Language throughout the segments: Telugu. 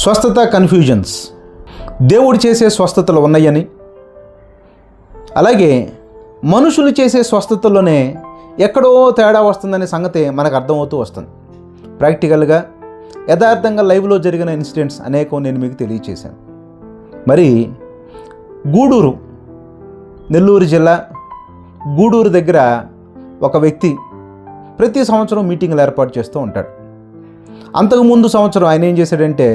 స్వస్థత కన్ఫ్యూజన్స్. దేవుడు చేసే స్వస్థతలు ఉన్నాయని, అలాగే మనుషులు చేసే స్వస్థతలోనే ఎక్కడో తేడా వస్తుందనే సంగతి మనకు అర్థమవుతూ వస్తుంది. ప్రాక్టికల్గా యథార్థంగా లైవ్లో జరిగిన ఇన్సిడెంట్స్ అనేకం నేను మీకు తెలియచేశాను. మరి గూడూరు, నెల్లూరు జిల్లా గూడూరు దగ్గర ఒక వ్యక్తి ప్రతి సంవత్సరం మీటింగ్లు ఏర్పాటు చేస్తూ ఉంటాడు. అంతకుముందు సంవత్సరం ఆయన ఏం చేశాడంటే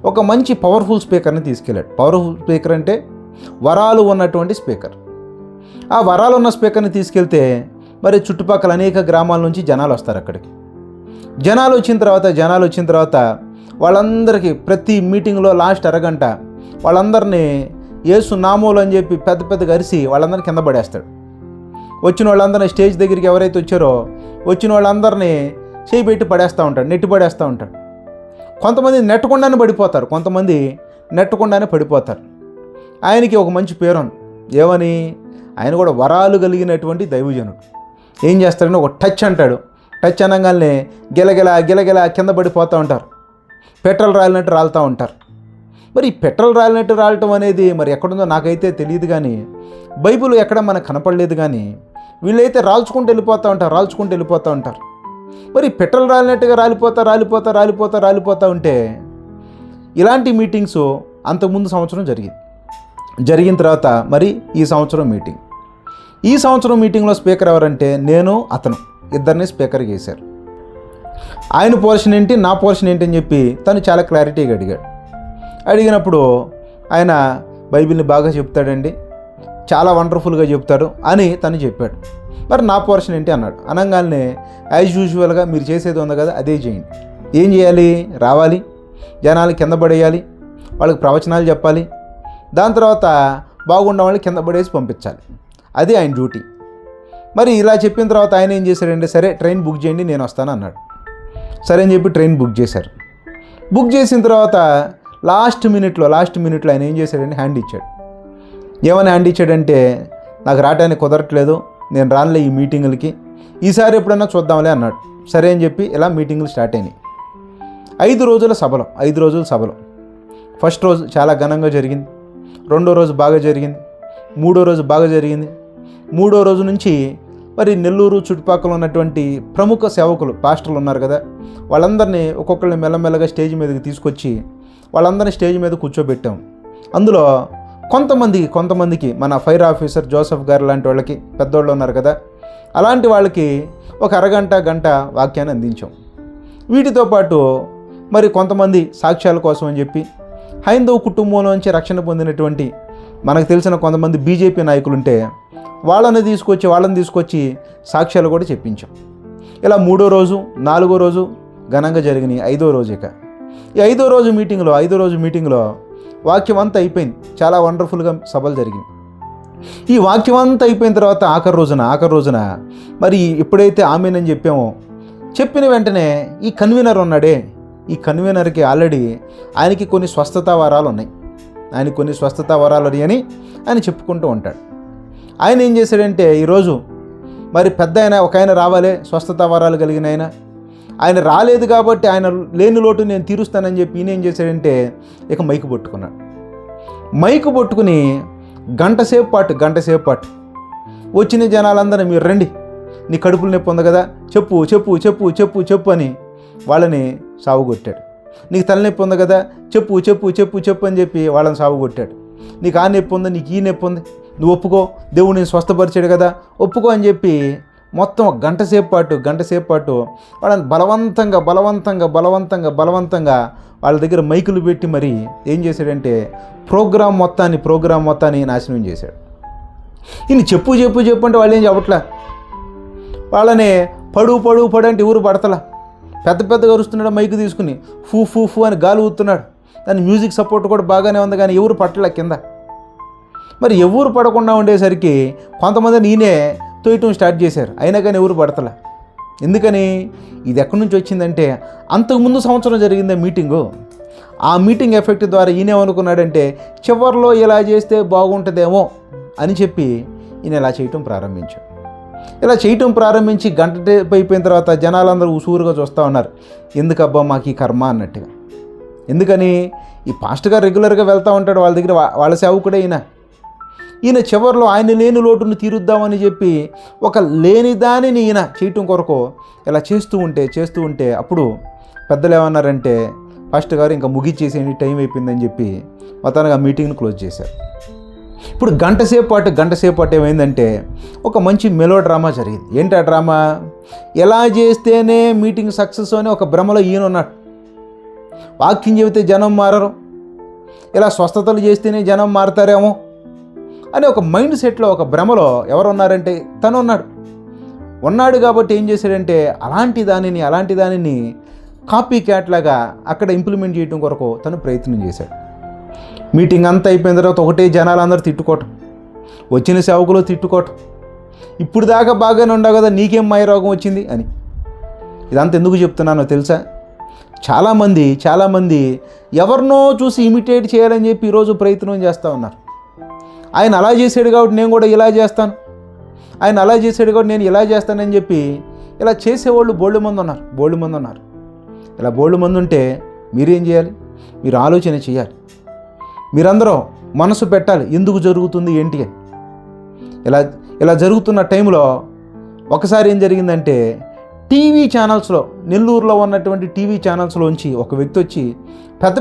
ఒక మంచి పవర్ఫుల్ స్పీకర్ని తీసుకెళ్ళాడు. పవర్ఫుల్ స్పీకర్ అంటే వరాలు ఉన్నటువంటి స్పీకర్. ఆ వరాలు ఉన్న స్పీకర్ని తీసుకెళ్తే మరి చుట్టుపక్కల అనేక గ్రామాల నుంచి జనాలు వస్తారు అక్కడికి. జనాలు వచ్చిన తర్వాత వాళ్ళందరికీ ప్రతి మీటింగ్లో లాస్ట్ అరగంట వాళ్ళందరినీ యేసు నామములు అని చెప్పి పెద్ద పెద్దగా అరిసి వాళ్ళందరినీ కింద పడేస్తాడు. వచ్చిన వాళ్ళందరినీ స్టేజ్ దగ్గరికి ఎవరైతే వచ్చారో వచ్చిన వాళ్ళందరినీ చేయి పెట్టి పడేస్తూ ఉంటాడు, నెట్టి పడేస్తూ ఉంటాడు. కొంతమంది నెట్టకుండానే పడిపోతారు, కొంతమంది నెట్టకుండానే పడిపోతారు. ఆయనకి ఒక మంచి పేరు ఉంది. ఏమని? ఆయన కూడా వరాలు కలిగినటువంటి దైవజనుడు. ఏం చేస్తాడని ఒక టచ్ అంటాడు. టచ్ అనగానే గిలగిల గిలగిల కింద పడిపోతూ ఉంటారు. పెట్రోల్ రాలినట్టు రాలుతూ ఉంటారు. మరి పెట్రోల్ రాలినట్టు రాలటం అనేది మరి ఎక్కడుందో నాకైతే తెలియదు, కానీ బైబిల్ ఎక్కడ మనకు కనపడలేదు. కానీ వీళ్ళైతే రాల్చుకుంటూ వెళ్ళిపోతూ ఉంటారు. మరి పెట్రోల్ రాలినట్టుగా రాలిపోతా ఉంటే ఇలాంటి మీటింగ్స్ అంతకుముందు సంవత్సరం జరిగిన తర్వాత మరి ఈ సంవత్సరం మీటింగ్లో స్పీకర్ ఎవరంటే నేను అతను ఇద్దరిని స్పీకర్ చేశారు. ఆయన పోర్షన్ ఏంటి, నా పోర్షన్ ఏంటి అని చెప్పి తను చాలా క్లారిటీగా అడిగినప్పుడు ఆయన బైబిల్ని బాగా చెప్తాడండి, చాలా వండర్ఫుల్గా చెప్తాడు అని తను చెప్పాడు. మరి నా పోర్షన్ ఏంటి అన్నాడు. అనగానే యాజ్ యూజువల్గా మీరు చేసేది ఉంది కదా అదే చేయండి. ఏం చేయాలి? రావాలి, జనాలు కింద పడేయాలి, వాళ్ళకి ప్రవచనాలు చెప్పాలి, దాని తర్వాత బాగున్న వాళ్ళని కింద పడేసి పంపించాలి. అది ఆయన డ్యూటీ. మరి ఇలా చెప్పిన తర్వాత ఆయన ఏం చేశాడంటే సరే ట్రైన్ బుక్ చేయండి నేను వస్తాను అన్నాడు. సరే అని చెప్పి ట్రైన్ బుక్ చేశారు. బుక్ చేసిన తర్వాత లాస్ట్ మినిట్లో ఆయన ఏం చేశాడంటే హ్యాండ్ ఇచ్చాడు. ఏమని హ్యాండ్ ఇచ్చాడంటే నాకు రావడానికి కుదరట్లేదు, నేను రానులే ఈ మీటింగులకి, ఈసారి ఎప్పుడన్నా చూద్దాంలే అన్నాడు. సరే అని చెప్పి ఇలా మీటింగులు స్టార్ట్ అయినాయి. 5 రోజుల సభలో ఫస్ట్ రోజు చాలా ఘనంగా జరిగింది, రెండో రోజు బాగా జరిగింది, మూడో రోజు బాగా జరిగింది. మూడో రోజు నుంచి మరి నెల్లూరు చుట్టుపక్కల ఉన్నటువంటి ప్రముఖ సేవకులు పాస్టర్లు ఉన్నారు కదా, వాళ్ళందరినీ ఒక్కొక్కరిని మెల్లమెల్లగా స్టేజ్ మీదకి తీసుకొచ్చి వాళ్ళందరినీ స్టేజ్ మీద కూర్చోబెట్టాం. అందులో కొంతమందికి మన ఫైర్ ఆఫీసర్ జోసెఫ్ గారు లాంటి వాళ్ళకి, పెద్దోళ్ళు ఉన్నారు కదా, అలాంటి వాళ్ళకి ఒక గంట వాక్యాన్ని అందించాం. వీటితో పాటు మరి కొంతమంది సాక్ష్యాల కోసం అని చెప్పి హైందవ కుటుంబంలోంచి రక్షణ పొందినటువంటి మనకు తెలిసిన కొంతమంది బీజేపీ నాయకులుంటే వాళ్ళని తీసుకొచ్చి సాక్ష్యాలు కూడా చెప్పించాం. ఇలా 3వ రోజు 4వ రోజు ఘనంగా జరిగినాయి. 5వ రోజు ఈ 5వ రోజు మీటింగ్లో వాక్యం అంతా అయిపోయింది. చాలా వండర్ఫుల్గా సభలు జరిగింది. ఈ వాక్యం అంతా అయిపోయిన తర్వాత ఆఖరి రోజున మరి ఎప్పుడైతే ఆమెనని చెప్పామో చెప్పిన వెంటనే ఈ కన్వీనర్ ఉన్నాడే, ఈ కన్వీనర్కి ఆల్రెడీ ఆయనకి కొన్ని స్వస్థత వరాలు ఉన్నాయి. అని ఆయన చెప్పుకుంటూ ఉంటాడు. ఆయన ఏం చేశాడంటే ఈరోజు మరి పెద్ద ఒక ఆయన రావాలి, స్వస్థత వరాలు కలిగిన ఆయన రాలేదు కాబట్టి ఆయన లేని లోటు నేను తీరుస్తానని చెప్పి ఈయన ఏం చేశాడంటే ఇక మైకు పట్టుకుని గంట సేపు పాటు వచ్చిన జనాలందరూ మీరు రండి, నీ కడుపులు నొప్పి ఉంది కదా, చెప్పు అని వాళ్ళని సావుగొట్టాడు. నీకు తలనొప్పి ఉంది కదా, చెప్పు అని చెప్పి వాళ్ళని సావుగొట్టాడు. నీకు ఆ నొప్పి ఉంది, నీకు ఈ నొప్పి ఉంది, నువ్వు ఒప్పుకో, దేవుడు నేను స్వస్థపరిచాడు కదా, ఒప్పుకో అని చెప్పి మొత్తం గంట సేపు పాటు వాళ్ళని బలవంతంగా వాళ్ళ దగ్గర మైకులు పెట్టి మరి ఏం చేశాడంటే ప్రోగ్రాం మొత్తాన్ని నాశనం చేశాడు. ఈయన చెప్పు అంటే వాళ్ళు ఏం చెప్పట్లా, వాళ్ళని పడు అంటే ఊరు పడతలా, పెద్దగా అరుస్తున్నాడు మైకు తీసుకుని, ఫూ అని గాలి ఊతున్నాడు. దాని మ్యూజిక్ సపోర్ట్ కూడా బాగానే ఉంది, కానీ ఎవరు పట్టలే కింద. మరి ఎవరు పడకుండా ఉండేసరికి కొంతమంది నేనే తోయటం స్టార్ట్ చేశారు, అయినా కానీ ఎవరు పడతలే. ఎందుకని? ఇది ఎక్కడి నుంచి వచ్చిందంటే అంతకుముందు సంవత్సరం జరిగిందే మీటింగు. ఆ మీటింగ్ ఎఫెక్ట్ ద్వారా ఈయనేమనుకున్నాడంటే చివరిలో ఇలా చేస్తే బాగుంటుందేమో అని చెప్పి ఈయన ఇలా చేయటం ప్రారంభించి గంట అయిపోయిన తర్వాత జనాలందరూ ఉసూరుగా చూస్తూ ఉన్నారు. ఎందుకబ్బా మాకు ఈ కర్మ అన్నట్టుగా. ఎందుకని ఈ పాస్టర్ గారు రెగ్యులర్గా వెళ్తూ ఉంటాడు వాళ్ళ దగ్గర, వాళ్ళ సేవకుడే ఈయన చివరిలో ఆయన లేని లోటును తీరుద్దామని చెప్పి ఒక లేని దానిని ఈయన చేయటం కొరకు ఇలా చేస్తూ ఉంటే అప్పుడు పెద్దలు ఏమన్నారంటే, పాస్టర్ గారు ఇంకా ముగిచ్చేసేయండి, టైం అయిపోయిందని చెప్పి మొత్తానికి ఆ మీటింగ్ని క్లోజ్ చేశారు. ఇప్పుడు గంట సేపు పాటు ఏమైందంటే ఒక మంచి మెలో డ్రామా జరిగింది. ఏంటి ఆ డ్రామా? ఎలా చేస్తేనే మీటింగ్ సక్సెస్ అని ఒక భ్రమలో ఈయన ఉన్నాడు. వాక్యం చెబితే జనం మారరు, ఇలా స్వస్థతలు చేస్తేనే జనం మారతారేమో అని ఒక మైండ్ సెట్లో, ఒక భ్రమలో ఎవరు ఉన్నారంటే తను ఉన్నాడు. కాబట్టి ఏం చేశాడంటే అలాంటి దానిని కాపీ క్యాట్ లాగా అక్కడ ఇంప్లిమెంట్ చేయడం కొరకు తను ప్రయత్నం చేశాడు. మీటింగ్ అంతా అయిపోయిన తర్వాత ఒకటే జనాలందరూ తిట్టుకోవటం, వచ్చిన సేవకులు తిట్టుకోవటం, ఇప్పుడు దాకా బాగానే ఉండవు కదా, నీకేం మాయరోగం వచ్చింది అని. ఇదంతా ఎందుకు చెప్తున్నానో తెలుసా? చాలామంది ఎవరినో చూసి ఇమిటేట్ చేయాలని చెప్పి ఈరోజు ప్రయత్నం చేస్తూ ఉన్నారు. ఆయన అలా చేసాడు కాబట్టి నేను కూడా ఇలా చేస్తాను, ఆయన అలా చేసాడు కాబట్టి నేను ఇలా చేస్తానని చెప్పి ఇలా చేసేవాళ్ళు బోల్డ్ మంది ఉన్నారు. ఇలా బోల్డ్ మంది ఉంటే మీరేం చేయాలి? మీరు ఆలోచన చేయాలి. మీరందరూ మనసు పెట్టాలి, ఎందుకు జరుగుతుంది ఏంటి అని. ఇలా జరుగుతున్న టైంలో ఒకసారి ఏం జరిగిందంటే, టీవీ ఛానల్స్లో, నెల్లూరులో ఉన్నటువంటి టీవీ ఛానల్స్లోంచి ఒక వ్యక్తి వచ్చి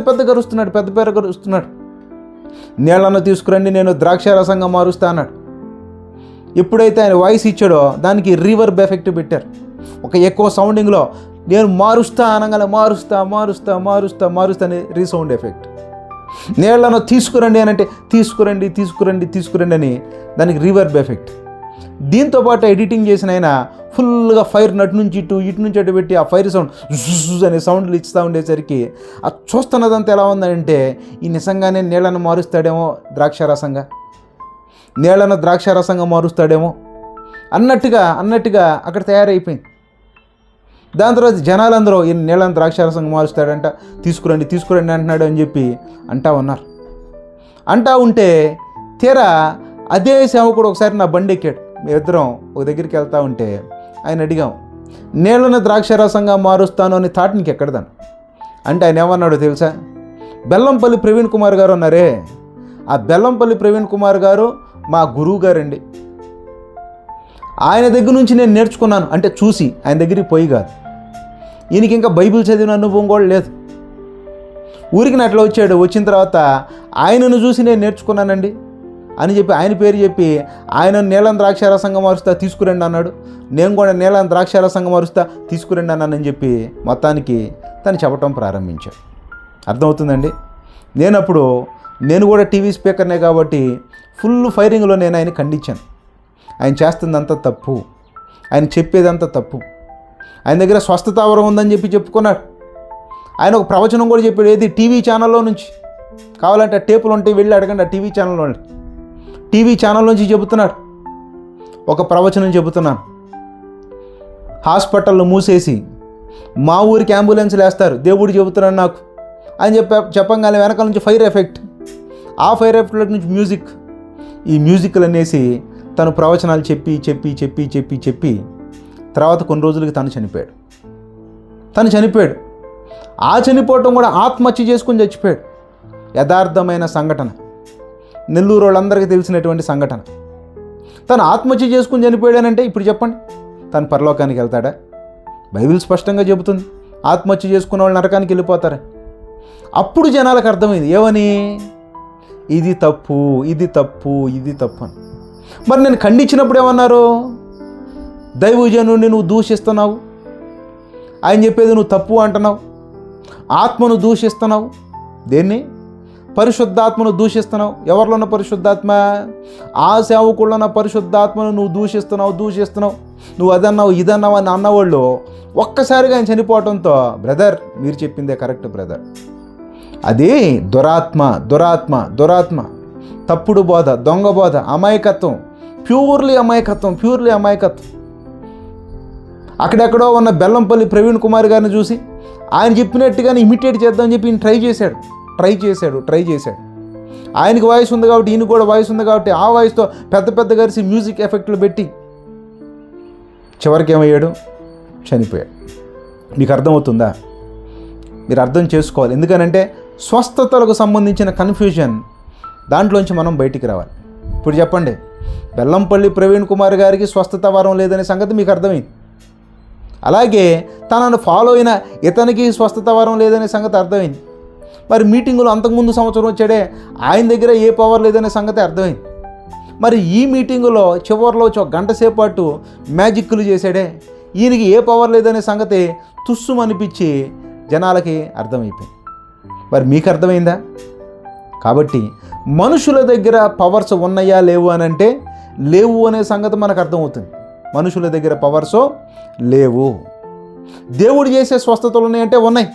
పెద్ద గరుస్తున్నాడు. నీళ్లను తీసుకురండి, నేను ద్రాక్షారసంగా మారుస్తా అన్నాడు. ఎప్పుడైతే ఆయన వాయిస్ ఇచ్చాడో దానికి రివర్బ్ ఎఫెక్ట్ పెట్టారు. ఒక ఎక్కువ సౌండింగ్లో నేను మారుస్తా అనగానే మారుస్తా అని రీసౌండ్ ఎఫెక్ట్. నీళ్లను తీసుకురండి అని అంటే తీసుకురండి అని దానికి రివర్బ్ ఎఫెక్ట్. దీంతోపాటు ఎడిటింగ్ చేసిన ఆయన ఫుల్గా ఫైర్ నటు నుంచి ఇటు నుంచి అటు పెట్టి ఆ ఫైర్ సౌండ్ అనే సౌండ్లు ఇస్తూ ఉండేసరికి ఆ చూస్తున్నదంతా ఎలా ఉందంటే, ఈ నిజంగానే నీళ్లను మారుస్తాడేమో ద్రాక్షారసంగా మారుస్తాడేమో అన్నట్టుగా అక్కడ తయారైపోయింది. దాని తర్వాత జనాలందరూ ఈ నీళ్ళని ద్రాక్షారసంగా మారుస్తాడంట, తీసుకురండి అంటున్నాడు అని చెప్పి అంటా ఉంటే తీరా అదే సేవకుడు ఒకసారి నా బండి ఎక్కాడు. మేమిద్దరం ఒక దగ్గరికి వెళ్తూ ఉంటే ఆయన అడిగాం, నీళ్ళను ద్రాక్షారసంగా మారుస్తాను అని థాట్ నీకు ఎక్కడదాను అంటే ఆయన ఏమన్నాడో తెలుసా? బెల్లంపల్లి ప్రవీణ్ కుమార్ గారు ఉన్నారే, ఆ బెల్లంపల్లి ప్రవీణ్ కుమార్ గారు మా గురువు గారండి. ఆయన దగ్గర నుంచి నేను నేర్చుకున్నాను, అంటే చూసి, ఆయన దగ్గరికి పోయి కాదు. ఈయనకి ఇంకా బైబిల్ చదివిన అనుభవం కూడా లేదు. ఊరికి అట్లా వచ్చాడు. వచ్చిన తర్వాత ఆయనను చూసి నేను నేర్చుకున్నానండి అని చెప్పి ఆయన పేరు చెప్పి ఆయన నీళ్ళని ద్రాక్షారసంగా మారుస్తా తీసుకురండి అన్నాడు. నేను కూడా నీళ్ళని ద్రాక్షారసంగా మారుస్తా తీసుకురండి అన్నానని చెప్పి మొత్తానికి తను చెప్పటం ప్రారంభించాడు. అర్థమవుతుందండి? నేను కూడా టీవీ స్పీకర్నే కాబట్టి ఫుల్ ఫైరింగ్లో నేను ఆయన ఖండించాను. ఆయన చేస్తుందంతా తప్పు, ఆయన చెప్పేదంతా తప్పు. ఆయన దగ్గర స్వస్థతావరం ఉందని చెప్పి చెప్పుకున్నాడు. ఆయన ఒక ప్రవచనం కూడా చెప్పాడు. ఏది? టీవీ ఛానల్లో నుంచి. కావాలంటే టేపులు ఉంటాయి, వెళ్ళి అడగండి. ఆ టీవీ ఛానల్ నుంచి చెబుతున్నాడు. ఒక ప్రవచనం చెబుతున్నాను, హాస్పిటల్ను మూసేసి మా ఊరికి అంబులెన్స్లు వేస్తారు, దేవుడు చెబుతున్నాడు నాకు అని చెప్పంగానే వెనకాల నుంచి ఫైర్ ఎఫెక్ట్, ఆ ఫైర్ ఎఫెక్ట్ నుంచి మ్యూజిక్, ఈ మ్యూజిక్లు అనేసి తను ప్రవచనాలు చెప్పి తర్వాత కొన్ని రోజులకి తను చనిపోయాడు. ఆ చనిపోవటం కూడా ఆత్మహత్య చేసుకుని చచ్చిపోయాడు. యథార్థమైన సంఘటన, నెల్లూరు వాళ్ళందరికీ తెలిసినటువంటి సంఘటన. తను ఆత్మహత్య చేసుకుని చనిపోయాడనంటే ఇప్పుడు చెప్పండి, తను పరలోకానికి వెళ్తాడా? బైబిల్ స్పష్టంగా చెబుతుంది ఆత్మహత్య చేసుకున్న వాళ్ళు నరకానికి వెళ్ళిపోతారు. అప్పుడు జనాలకు అర్థమైంది ఏమని, ఇది తప్పు అని. మరి నేను ఖండించినప్పుడు ఏమన్నారు? దైవజనుడిని నువ్వు దూషిస్తున్నావు, ఆయన చెప్పేది నువ్వు తప్పు అంటున్నావు, ఆత్మను దూషిస్తున్నావు. దేన్ని? పరిశుద్ధాత్మను దూషిస్తున్నావు. ఎవరిలో ఉన్న పరిశుద్ధాత్మ? ఆ సేవకుల్లో ఉన్న పరిశుద్ధాత్మను నువ్వు దూషిస్తున్నావు. నువ్వు అదన్నావు ఇదన్నావు అని అన్నవాళ్ళు ఒక్కసారిగా ఆయన చనిపోవడంతో, బ్రదర్ మీరు చెప్పిందే కరెక్ట్ బ్రదర్, అది దురాత్మ, తప్పుడు బోధ, దొంగ బోధ, అమాయకత్వం, ప్యూర్లీ అమాయకత్వం. అక్కడెక్కడో ఉన్న బెల్లంపల్లి ప్రవీణ్ కుమార్ గారిని చూసి ఆయన చెప్పినట్టుగానే ఇమిటేట్ చేద్దామని చెప్పి ఈయన ట్రై చేశాడు. ఆయనకి వాయిస్ ఉంది కాబట్టి ఈయన కూడా వాయిస్ ఉంది కాబట్టి ఆ వాయిస్తో పెద్ద కలిసి మ్యూజిక్ ఎఫెక్ట్లు పెట్టి చివరికి ఏమయ్యాడు? చనిపోయాడు. మీకు అర్థమవుతుందా? మీరు అర్థం చేసుకోవాలి. ఎందుకనంటే స్వస్థతలకు సంబంధించిన కన్ఫ్యూజన్ దాంట్లోంచి మనం బయటికి రావాలి. ఇప్పుడు చెప్పండి, బెల్లంపల్లి ప్రవీణ్ కుమార్ గారికి స్వస్థత వరం లేదనే సంగతి మీకు అర్థమైంది. అలాగే తనను ఫాలో అయిన ఇతనికి స్వస్థత వరం లేదనే సంగతి అర్థమైంది. మరి మీటింగులో అంతకుముందు సంవత్సరం వచ్చాడే ఆయన దగ్గర ఏ పవర్ లేదనే సంగతి అర్థమైంది. మరి ఈ మీటింగులో చివరిలో ఒక గంట సేపు పాటు మ్యాజిక్లు చేశాడే ఈయనకి ఏ పవర్ లేదనే సంగతి తుస్సుమనిపించి జనాలకి అర్థమైపోయింది. మరి మీకు అర్థమైందా? కాబట్టి మనుషుల దగ్గర పవర్స్ ఉన్నాయా లేవు అని అంటే లేవు అనే సంగతి మనకు అర్థమవుతుంది. మనుషుల దగ్గర పవర్స్ లేవు. దేవుడు చేసే స్వస్థతలు ఉన్నాయంటే ఉన్నాయి.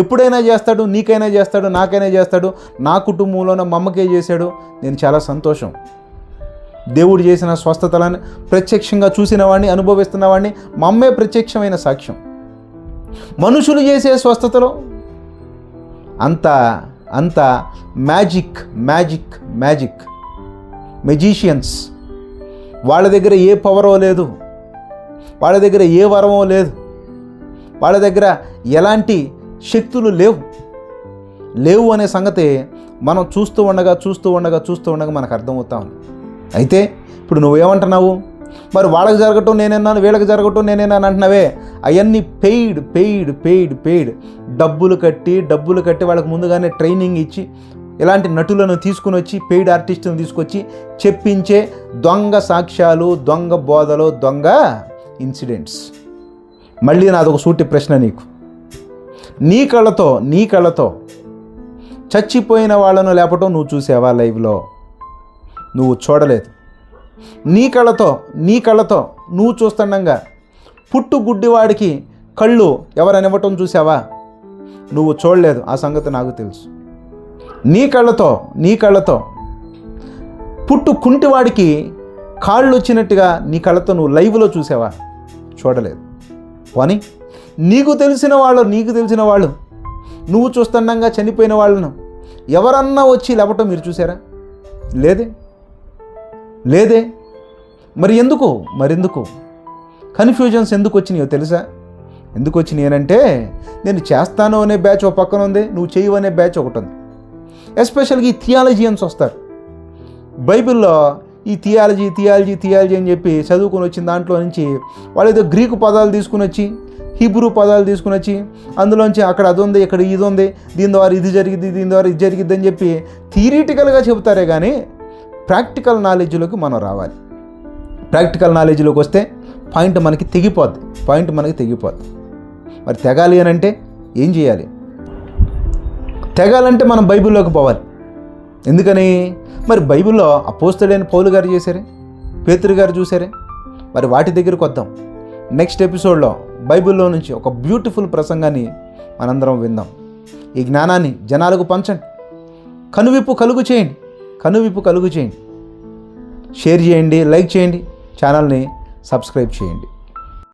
ఎప్పుడైనా చేస్తాడు, నీకైనా చేస్తాడు, నాకైనా చేస్తాడు. నా కుటుంబంలోనే మా అమ్మకే చేశాడు. నేను చాలా సంతోషం. దేవుడు చేసిన స్వస్థతలను ప్రత్యక్షంగా చూసిన వాడిని, అనుభవిస్తున్న వాడిని, మా అమ్మే ప్రత్యక్షమైన సాక్ష్యం. మనుషులు చేసే స్వస్థతలో అంత మ్యాజిక్ మ్యాజిక్ మ్యాజిక్ మెజీషియన్స్. వాళ్ళ దగ్గర ఏ పవరో లేదు, వాళ్ళ దగ్గర ఏ వరమో లేదు, వాళ్ళ దగ్గర ఎలాంటి శక్తులు లేవు అనే సంగతి మనం చూస్తూ ఉండగా మనకు అర్థమవుతా ఉంది. అయితే ఇప్పుడు నువ్వేమంటున్నావు? మరి వాళ్ళకి జరగటం నేనేన్నాను, వీళ్ళకి జరగటం నేనేనాను అంటున్నావే. అవన్నీ పెయిడ్ డబ్బులు కట్టి వాళ్ళకి ముందుగానే ట్రైనింగ్ ఇచ్చి ఇలాంటి నటులను తీసుకుని వచ్చి పెయిడ్ ఆర్టిస్టులను తీసుకొచ్చి చెప్పించే దొంగ సాక్ష్యాలు, దొంగ బోధలు, దొంగ ఇన్సిడెంట్స్. మళ్ళీ నాదొక సూటి ప్రశ్న నీకు. నీ కళ్ళతో చచ్చిపోయిన వాళ్ళను లేపటం నువ్వు చూసావా? లైవ్లో నువ్వు చూడలేదు. నీ కళ్ళతో నువ్వు చూస్తుండగా పుట్టు గుడ్డివాడికి కళ్ళు ఎవరనివ్వటం చూసావా? నువ్వు చూడలేదు. ఆ సంగతి నాకు తెలుసు. నీ కళ్ళతో పుట్టు కుంటివాడికి కాళ్ళు వచ్చినట్టుగా నీ కళ్ళతో నువ్వు లైవ్లో చూసావా? చూడలేదు. కానీ నీకు తెలిసిన వాళ్ళు నువ్వు చూస్తుండగా చనిపోయిన వాళ్ళను ఎవరన్నా వచ్చి లేవటం మీరు చూసారా? లేదే. మరెందుకు కన్ఫ్యూజన్స్ ఎందుకు వచ్చినాయో తెలుసా? ఎందుకు వచ్చినాయి అంటే, నేను చేస్తాను అనే బ్యాచ్ ఒక పక్కన ఉంది, నువ్వు చేయవు అనే బ్యాచ్ ఒకటి ఉంది. ఎస్పెషల్గా ఈ థియాలజియన్స్ వస్తారు. బైబిల్లో ఈ థియాలజీ అని చెప్పి చదువుకొని వచ్చిన దాంట్లో నుంచి వాళ్ళు ఏదో గ్రీకు పదాలు తీసుకుని వచ్చి, హీబ్రూ పదాలు తీసుకుని వచ్చి అందులోంచి అక్కడ అది ఉంది, ఇక్కడ ఇది ఉంది, దీని ద్వారా ఇది జరిగింది, దీని ద్వారా ఇది జరిగిద్ది అని చెప్పి థియరిటికల్గా చెబుతారే కానీ ప్రాక్టికల్ నాలెడ్జ్లోకి మనం రావాలి. ప్రాక్టికల్ నాలెడ్జ్లోకి వస్తే పాయింట్ మనకి తెగిపోద్ది. మరి తెగాలి అని అంటే ఏం చేయాలి? తెగాలంటే మనం బైబిల్లోకి పోవాలి. ఎందుకని? మరి బైబిల్లో అపోస్తలుడైన పౌలు గారు చేశారే, పేతురు గారు చూసారే. మరి వాటి దగ్గరికి వద్దాం. నెక్స్ట్ ఎపిసోడ్లో బైబిల్లో నుంచి ఒక బ్యూటిఫుల్ ప్రసంగాన్ని మనందరం విందాం. ఈ జ్ఞానాన్ని జనాలకు పంచండి. కనువిప్పు కలుగు చేయండి. షేర్ చేయండి, లైక్ చేయండి, ఛానల్ని సబ్స్క్రైబ్ చేయండి.